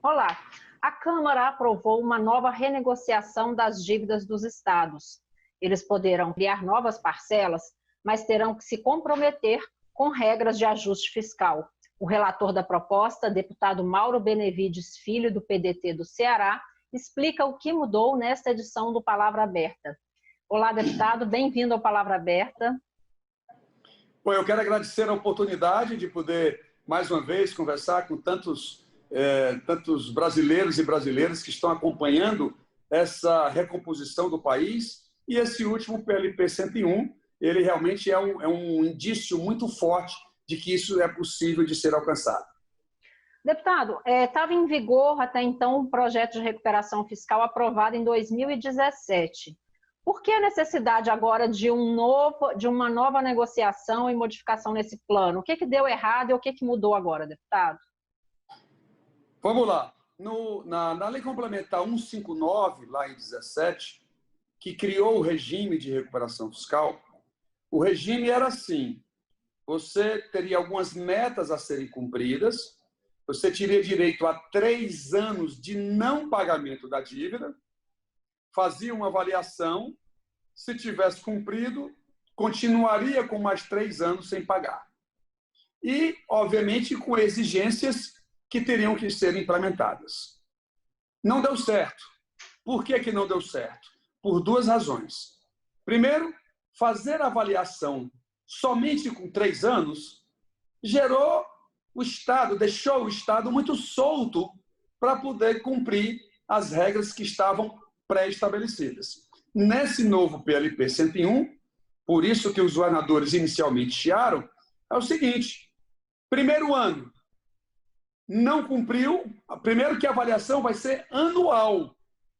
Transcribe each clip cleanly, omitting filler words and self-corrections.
Olá, a Câmara aprovou uma nova renegociação das dívidas dos estados. Eles poderão criar novas parcelas, mas terão que se comprometer com regras de ajuste fiscal. O relator da proposta, deputado Mauro Benevides Filho, do PDT do Ceará, explica o que mudou nesta edição do Palavra Aberta. Olá, deputado, bem-vindo ao Palavra Aberta. Bom, eu quero agradecer a oportunidade de poder, mais uma vez, conversar com tantos brasileiros e brasileiras que estão acompanhando essa recomposição do país. E esse último PLP 101, ele realmente é um indício muito forte de que isso é possível de ser alcançado. Deputado, estava em vigor até então um projeto de recuperação fiscal aprovado em 2017. Por que a necessidade agora de uma nova negociação e modificação nesse plano? O que deu errado e o que mudou agora, deputado? Vamos lá. Na Lei Complementar 159, lá em 17, que criou o regime de recuperação fiscal, o regime era assim: você teria algumas metas a serem cumpridas, você teria direito a 3 anos de não pagamento da dívida, fazia uma avaliação, se tivesse cumprido, continuaria com mais 3 anos sem pagar. E, obviamente, com exigências que teriam que ser implementadas. Não deu certo. Por que não deu certo? Por 2 razões. Primeiro, fazer a avaliação somente com 3 anos deixou o Estado muito solto para poder cumprir as regras que estavam pré-estabelecidas. Nesse novo PLP 101, por isso que os governadores inicialmente chiaram, é o seguinte: primeiro ano, não cumpriu, primeiro que a avaliação vai ser anual,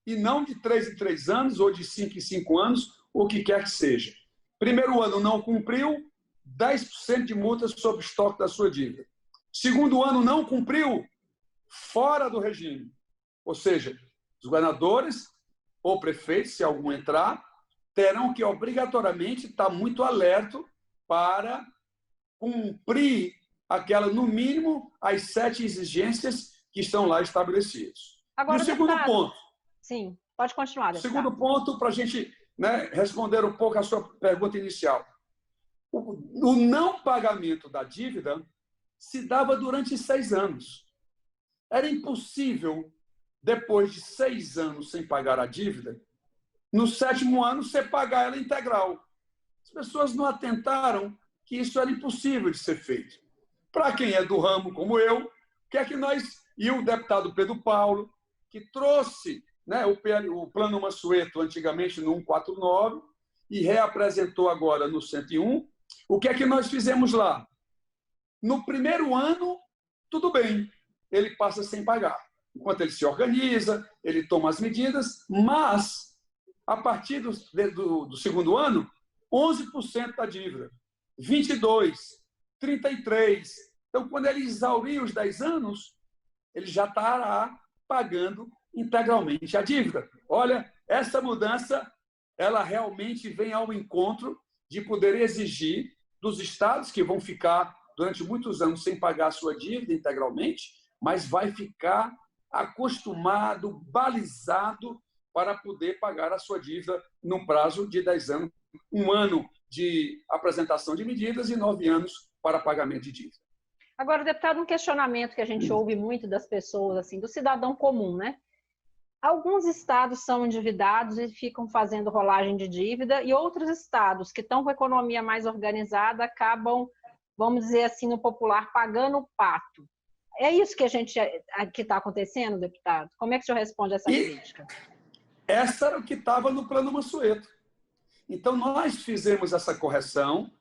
e não de 3 em 3 anos, ou de 5 em 5 anos, ou o que quer que seja. Primeiro ano não cumpriu, 10% de multa sobre o estoque da sua dívida. Segundo ano não cumpriu, fora do regime. Ou seja, os governadores ou prefeitos, se algum entrar, terão que obrigatoriamente estar muito alerta para cumprir no mínimo, as 7 exigências que estão lá estabelecidas. Agora, e o segundo ponto. Sim, pode continuar, deputado. Segundo ponto, para a gente responder um pouco a sua pergunta inicial. O não pagamento da dívida se dava durante 6 anos. Era impossível, depois de 6 anos sem pagar a dívida, no 7º ano você pagar ela integral. As pessoas não atentaram que isso era impossível de ser feito. Para quem é do ramo, como eu, o que é que nós... E o deputado Pedro Paulo, que trouxe o Plano Mansueto antigamente no 149 e reapresentou agora no 101, o que é que nós fizemos lá? No primeiro ano, tudo bem, ele passa sem pagar. Enquanto ele se organiza, ele toma as medidas, mas, a partir do segundo ano, 11% da dívida, 22%, 33%. Então, quando ele exaurir os 10 anos, ele já estará pagando integralmente a dívida. Olha, essa mudança, ela realmente vem ao encontro de poder exigir dos estados, que vão ficar durante muitos anos sem pagar a sua dívida integralmente, mas vai ficar acostumado, balizado para poder pagar a sua dívida num prazo de 10 anos, 1 ano de apresentação de medidas e 9 anos para pagamento de dívida. Agora, deputado, um questionamento que a gente ouve muito das pessoas, assim, do cidadão comum, né? Alguns estados são endividados e ficam fazendo rolagem de dívida, e outros estados que estão com a economia mais organizada acabam, vamos dizer assim, no popular, pagando o pato. É isso que está acontecendo, deputado? Como é que o senhor responde a essa crítica? Essa era o que estava no Plano Mansueto. Então, nós fizemos essa correção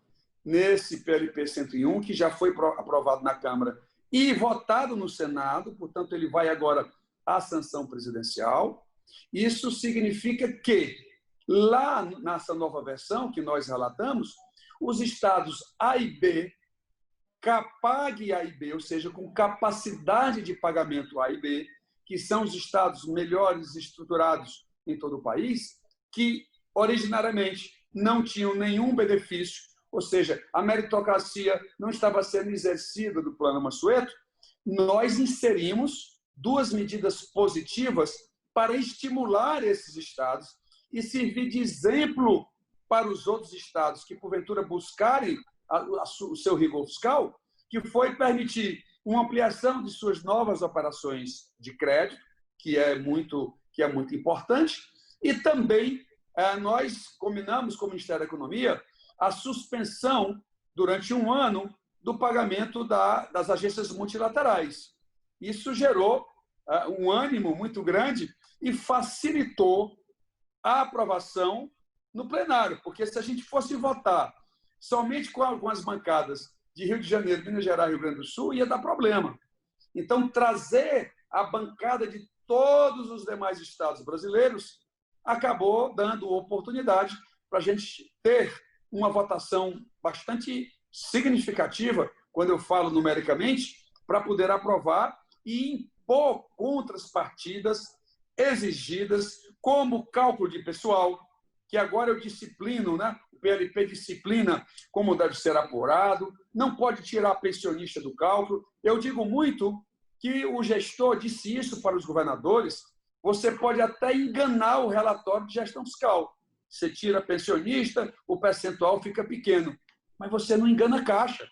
nesse PLP 101, que já foi aprovado na Câmara e votado no Senado, portanto, ele vai agora à sanção presidencial. Isso significa que, lá nessa nova versão que nós relatamos, os estados A e B, CAPAG A e B, ou seja, com capacidade de pagamento A e B, que são os estados melhores estruturados em todo o país, que originariamente não tinham nenhum benefício, ou seja, a meritocracia não estava sendo exercida do Plano Mansueto, nós inserimos duas medidas positivas para estimular esses estados e servir de exemplo para os outros estados que, porventura, buscarem o seu rigor fiscal, que foi permitir uma ampliação de suas novas operações de crédito, que é muito importante, e também nós combinamos com o Ministério da Economia a suspensão, durante um ano, do pagamento das agências multilaterais. Isso gerou um ânimo muito grande e facilitou a aprovação no plenário, porque se a gente fosse votar somente com algumas bancadas de Rio de Janeiro, Minas Gerais e Rio Grande do Sul, ia dar problema. Então, trazer a bancada de todos os demais estados brasileiros acabou dando oportunidade para a gente ter uma votação bastante significativa, quando eu falo numericamente, para poder aprovar e impor contrapartidas exigidas, como cálculo de pessoal, que agora eu disciplino, né? O PLP disciplina como deve ser apurado, não pode tirar pensionista do cálculo. Eu digo muito que o gestor disse isso para os governadores, você pode até enganar o relatório de gestão fiscal. Você tira pensionista, o percentual fica pequeno, mas você não engana a Caixa.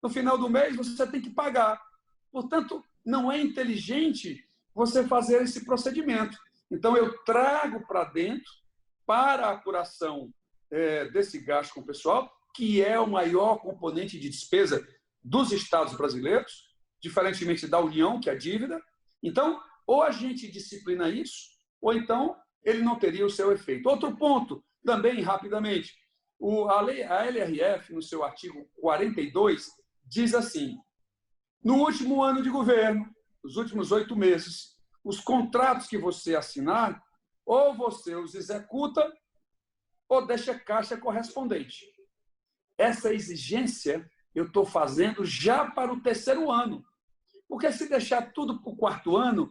No final do mês, você tem que pagar. Portanto, não é inteligente você fazer esse procedimento. Então, eu trago para dentro, para a apuração desse gasto com o pessoal, que é o maior componente de despesa dos estados brasileiros, diferentemente da União, que é a dívida. Então, ou a gente disciplina isso, ou então ele não teria o seu efeito. Outro ponto, também rapidamente, a LRF, no seu artigo 42, diz assim: no último ano de governo, nos últimos 8 meses, os contratos que você assinar, ou você os executa, ou deixa a Caixa correspondente. Essa exigência eu estou fazendo já para o 3º ano. Porque se deixar tudo para o 4º ano,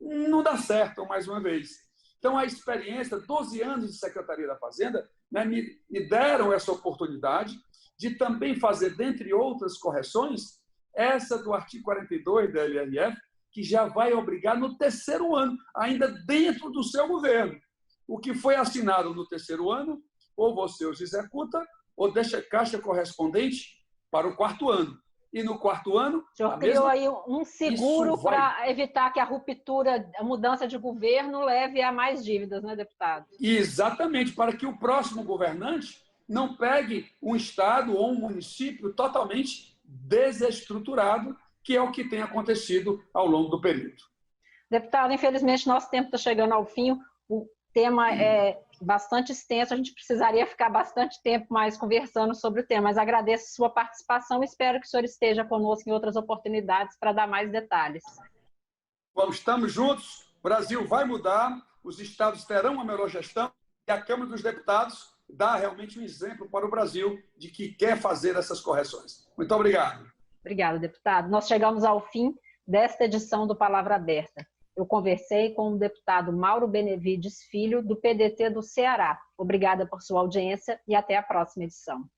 não dá certo, mais uma vez. Então, a experiência, 12 anos de Secretaria da Fazenda, né, me deram essa oportunidade de também fazer, dentre outras correções, essa do artigo 42 da LRF, que já vai obrigar no 3º ano, ainda dentro do seu governo. O que foi assinado no 3º ano, ou você os executa, ou deixa a Caixa correspondente para o 4º ano. E no 4º ano... O senhor criou aí um seguro para evitar que a ruptura, a mudança de governo leve a mais dívidas, né, deputado? Exatamente, para que o próximo governante não pegue um estado ou um município totalmente desestruturado, que é o que tem acontecido ao longo do período. Deputado, infelizmente, nosso tempo está chegando ao fim. O tema é bastante extenso, a gente precisaria ficar bastante tempo mais conversando sobre o tema, mas agradeço a sua participação e espero que o senhor esteja conosco em outras oportunidades para dar mais detalhes. Bom, estamos juntos, o Brasil vai mudar, os estados terão uma melhor gestão e a Câmara dos Deputados dá realmente um exemplo para o Brasil de que quer fazer essas correções. Muito obrigado. Obrigada, deputado. Nós chegamos ao fim desta edição do Palavra Aberta. Eu conversei com o deputado Mauro Benevides Filho, do PDT do Ceará. Obrigada por sua audiência e até a próxima edição.